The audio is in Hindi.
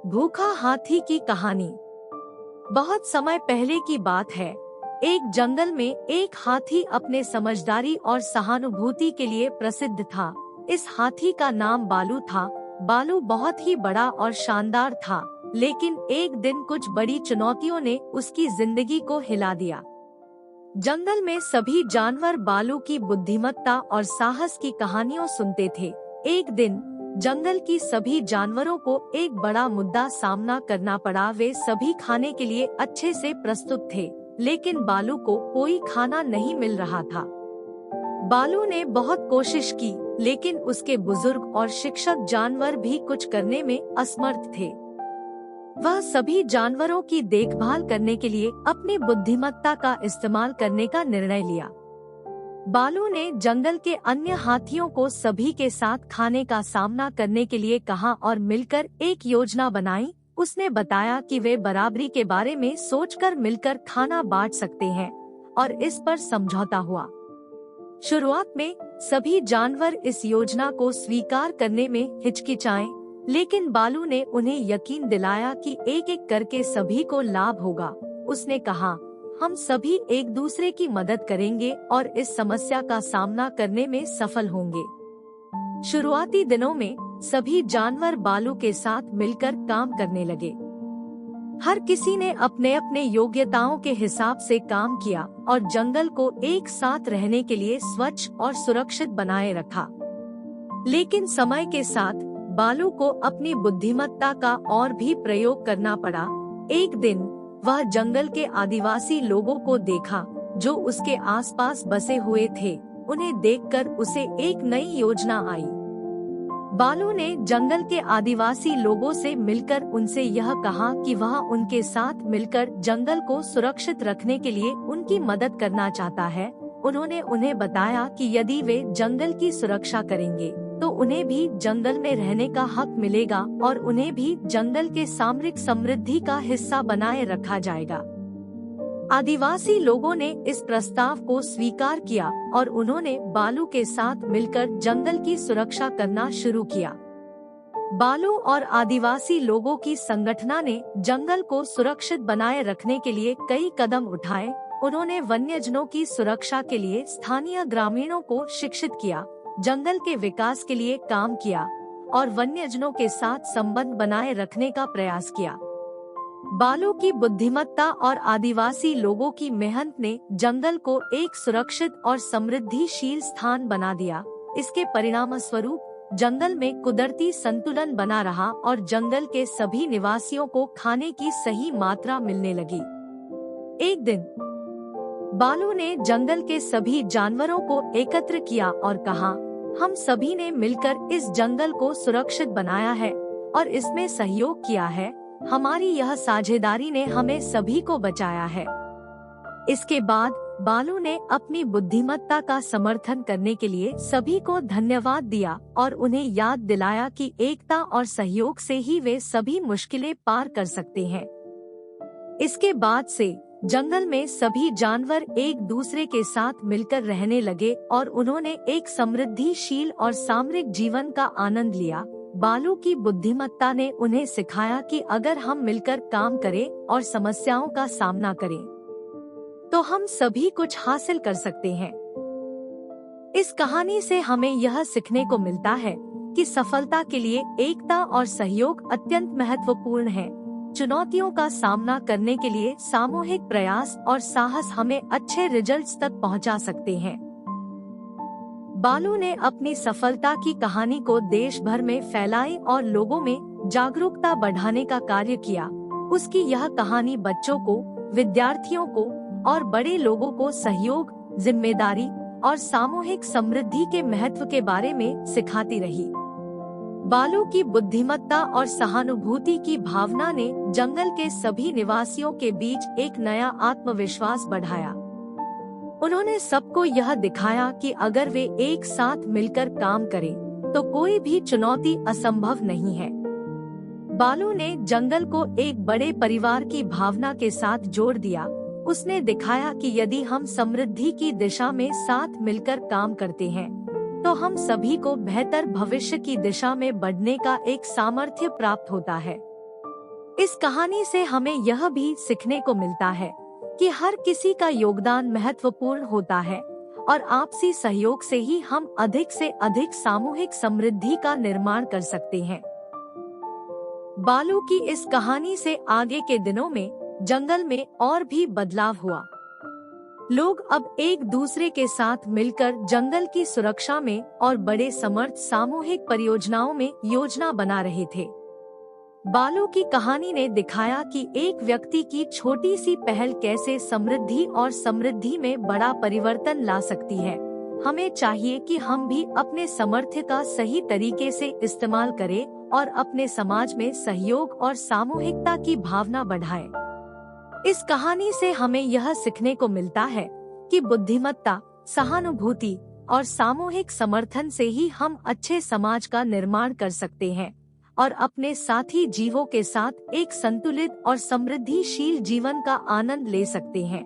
भूखा हाथी की कहानी। बहुत समय पहले की बात है। एक जंगल में एक हाथी अपने समझदारी और सहानुभूति के लिए प्रसिद्ध था। इस हाथी का नाम बालू था। बालू बहुत ही बड़ा और शानदार था, लेकिन एक दिन कुछ बड़ी चुनौतियों ने उसकी जिंदगी को हिला दिया। जंगल में सभी जानवर बालू की बुद्धिमत्ता और साहस की कहानियां सुनते थे। एक दिन जंगल की सभी जानवरों को एक बड़ा मुद्दा सामना करना पड़ा। वे सभी खाने के लिए अच्छे से प्रस्तुत थे, लेकिन बालू को कोई खाना नहीं मिल रहा था। बालू ने बहुत कोशिश की, लेकिन उसके बुजुर्ग और शिक्षक जानवर भी कुछ करने में असमर्थ थे। वह सभी जानवरों की देखभाल करने के लिए अपनी बुद्धिमत्ता का इस्तेमाल करने का निर्णय लिया। बालू ने जंगल के अन्य हाथियों को सभी के साथ खाने का सामना करने के लिए कहा और मिलकर एक योजना बनाई। उसने बताया कि वे बराबरी के बारे में सोचकर मिलकर खाना बांट सकते हैं, और इस पर समझौता हुआ। शुरुआत में सभी जानवर इस योजना को स्वीकार करने में हिचकिचाए, लेकिन बालू ने उन्हें यकीन दिलाया कि एक एक करके सभी को लाभ होगा। उसने कहा, हम सभी एक दूसरे की मदद करेंगे और इस समस्या का सामना करने में सफल होंगे। शुरुआती दिनों में सभी जानवर बालू के साथ मिलकर काम करने लगे। हर किसी ने अपने अपने योग्यताओं के हिसाब से काम किया और जंगल को एक साथ रहने के लिए स्वच्छ और सुरक्षित बनाए रखा। लेकिन समय के साथ बालू को अपनी बुद्धिमत्ता का और भी प्रयोग करना पड़ा। एक दिन वह जंगल के आदिवासी लोगों को देखा जो उसके आसपास बसे हुए थे। उन्हें देखकर उसे एक नई योजना आई। बालू ने जंगल के आदिवासी लोगों से मिलकर उनसे यह कहा कि वह उनके साथ मिलकर जंगल को सुरक्षित रखने के लिए उनकी मदद करना चाहता है। उन्होंने उन्हें बताया कि यदि वे जंगल की सुरक्षा करेंगे तो उन्हें भी जंगल में रहने का हक मिलेगा और उन्हें भी जंगल के सामरिक समृद्धि का हिस्सा बनाए रखा जाएगा। आदिवासी लोगों ने इस प्रस्ताव को स्वीकार किया और उन्होंने बालू के साथ मिलकर जंगल की सुरक्षा करना शुरू किया। बालू और आदिवासी लोगों की संगठना ने जंगल को सुरक्षित बनाए रखने के लिए कई कदम उठाए। उन्होंने वन्यजनों की सुरक्षा के लिए स्थानीय ग्रामीणों को शिक्षित किया, जंगल के विकास के लिए काम किया और वन्यजनों के साथ संबंध बनाए रखने का प्रयास किया। बालू की बुद्धिमत्ता और आदिवासी लोगों की मेहनत ने जंगल को एक सुरक्षित और समृद्धिशील स्थान बना दिया। इसके परिणाम स्वरूप जंगल में कुदरती संतुलन बना रहा और जंगल के सभी निवासियों को खाने की सही मात्रा मिलने लगी। एक दिन बालू ने जंगल के सभी जानवरों को एकत्र किया और कहा, हम सभी ने मिलकर इस जंगल को सुरक्षित बनाया है और इसमें सहयोग किया है। हमारी यह साझेदारी ने हमें सभी को बचाया है। इसके बाद बालू ने अपनी बुद्धिमत्ता का समर्थन करने के लिए सभी को धन्यवाद दिया और उन्हें याद दिलाया कि एकता और सहयोग से ही वे सभी मुश्किलें पार कर सकते हैं। इसके बाद से जंगल में सभी जानवर एक दूसरे के साथ मिलकर रहने लगे और उन्होंने एक समृद्धिशील और सामरिक जीवन का आनंद लिया। बालू की बुद्धिमत्ता ने उन्हें सिखाया कि अगर हम मिलकर काम करें और समस्याओं का सामना करें तो हम सभी कुछ हासिल कर सकते हैं। इस कहानी से हमें यह सीखने को मिलता है कि सफलता के लिए एकता और सहयोग अत्यंत महत्वपूर्ण है। चुनौतियों का सामना करने के लिए सामूहिक प्रयास और साहस हमें अच्छे रिजल्ट्स तक पहुंचा सकते हैं। बालू ने अपनी सफलता की कहानी को देश भर में फैलाई और लोगों में जागरूकता बढ़ाने का कार्य किया। उसकी यह कहानी बच्चों को, विद्यार्थियों को और बड़े लोगों को सहयोग, जिम्मेदारी और सामूहिक समृद्धि के महत्व के बारे में सिखाती रही। बालू की बुद्धिमत्ता और सहानुभूति की भावना ने जंगल के सभी निवासियों के बीच एक नया आत्मविश्वास बढ़ाया। उन्होंने सबको यह दिखाया कि अगर वे एक साथ मिलकर काम करें तो कोई भी चुनौती असंभव नहीं है। बालू ने जंगल को एक बड़े परिवार की भावना के साथ जोड़ दिया। उसने दिखाया कि यदि हम समृद्धि की दिशा में साथ मिलकर काम करते हैं तो हम सभी को बेहतर भविष्य की दिशा में बढ़ने का एक सामर्थ्य प्राप्त होता है। इस कहानी से हमें यह भी सीखने को मिलता है कि हर किसी का योगदान महत्वपूर्ण होता है और आपसी सहयोग से ही हम अधिक से अधिक सामूहिक समृद्धि का निर्माण कर सकते हैं। बालू की इस कहानी से आगे के दिनों में जंगल में और भी बदलाव हुआ। लोग अब एक दूसरे के साथ मिलकर जंगल की सुरक्षा में और बड़े समर्थ सामूहिक परियोजनाओं में योजना बना रहे थे। बालू की कहानी ने दिखाया कि एक व्यक्ति की छोटी सी पहल कैसे समृद्धि और समृद्धि में बड़ा परिवर्तन ला सकती है। हमें चाहिए कि हम भी अपने सामर्थ्य का सही तरीके से इस्तेमाल करें और अपने समाज में सहयोग और सामूहिकता की भावना बढ़ाएं। इस कहानी से हमें यह सीखने को मिलता है कि बुद्धिमत्ता, सहानुभूति और सामूहिक समर्थन से ही हम अच्छे समाज का निर्माण कर सकते हैं और अपने साथी जीवों के साथ एक संतुलित और समृद्धिशील जीवन का आनंद ले सकते हैं।